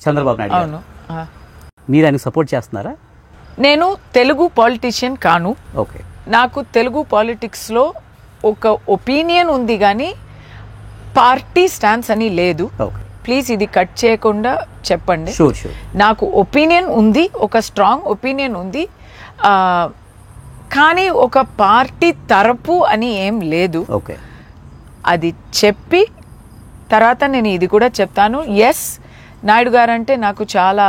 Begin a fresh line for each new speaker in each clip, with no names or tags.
చంద్రబాబు నాయుడు.
అవును.
మీరు ఆయనకు సపోర్ట్ చేస్తున్నారా?
నేను తెలుగు పాలిటీషియన్ కాను.
ఓకే.
నాకు తెలుగు పాలిటిక్స్లో ఒక ఒపీనియన్ ఉంది కానీ పార్టీ స్టాన్స్ అని లేదు.
ఓకే.
ప్లీజ్ ఇది కట్ చేయకుండా చెప్పండి.
Sure sure.
నాకు ఒపీనియన్ ఉంది, ఒక స్ట్రాంగ్ ఒపీనియన్ ఉంది, కానీ ఒక పార్టీ తరపు అని ఏం లేదు.
ఓకే.
అది చెప్పి తర్వాత నేను ఇది కూడా చెప్తాను. ఎస్, నాయుడు గారు అంటే నాకు చాలా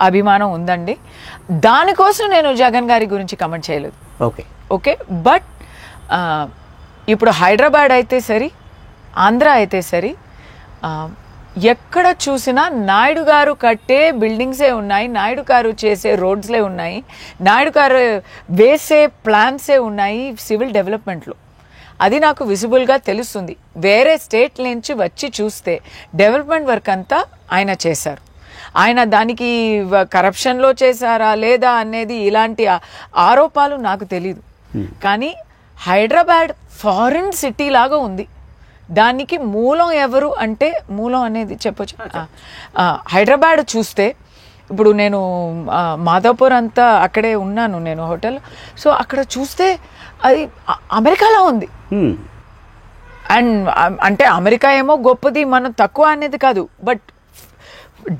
అభిమానం ఉందండి. దానికోసం నేను జగన్ గారి గురించి కమెంట్ చేయలేదు.
ఓకే.
ఓకే. బట్ ఇప్పుడు హైదరాబాద్ అయితే సరి, ఆంధ్ర అయితే సరి, ఎక్కడ చూసినా నాయుడు గారు కట్టే బిల్డింగ్సే ఉన్నాయి, నాయుడు గారు చేసే రోడ్స్లే ఉన్నాయి, నాయుడు గారు వేసే ప్లాన్సే ఉన్నాయి సివిల్ డెవలప్మెంట్లో. అది నాకు విజిబుల్గా తెలుస్తుంది. వేరే స్టేట్ నుంచి వచ్చి చూస్తే డెవలప్మెంట్ వర్క్ అంతా ఆయన చేశారు. ఆయన దానికి కరప్షన్లో చేశారా లేదా అనేది ఇలాంటి ఆరోపాలు నాకు తెలీదు. కానీ హైదరాబాద్ ఫారిన్ సిటీ లాగా ఉంది. దానికి మూలం ఎవరు అంటే, మూలం అనేది చెప్పొచ్చు. హైదరాబాద్ చూస్తే ఇప్పుడు నేను మాధవపూర్ అంతా అక్కడే ఉన్నాను నేను హోటల్. సో అక్కడ చూస్తే అది అమెరికాలో ఉంది. అండ్ అంటే అమెరికా ఏమో గొప్పది, మనం తక్కువ అనేది కాదు. బట్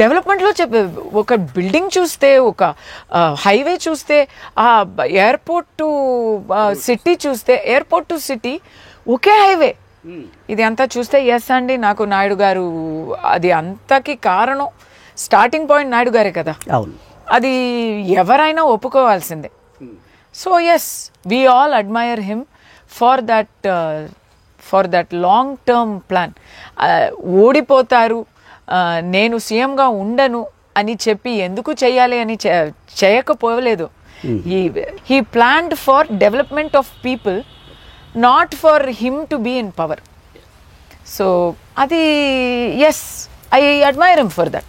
డెవలప్మెంట్లో ఒక బిల్డింగ్ చూస్తే, ఒక హైవే చూస్తే, ఆ ఎయిర్పోర్ట్ టు సిటీ చూస్తే, airport to city okay highway. ఇది అంతా చూస్తే ఎస్ అండి, నాకు నాయుడు గారు అది అంతకి కారణం, స్టార్టింగ్ పాయింట్ నాయుడు గారే కదా. అది ఎవరైనా ఒప్పుకోవాల్సిందే. So yes, we all admire him for that long term plan. ఓడిపోతారు, నేను సీఎంగా ఉండను అని చెప్పి ఎందుకు చేయాలి అని చేయకపోలేదు. He planned for development of people, not for him to be in power. So adi yes, I admire him for that.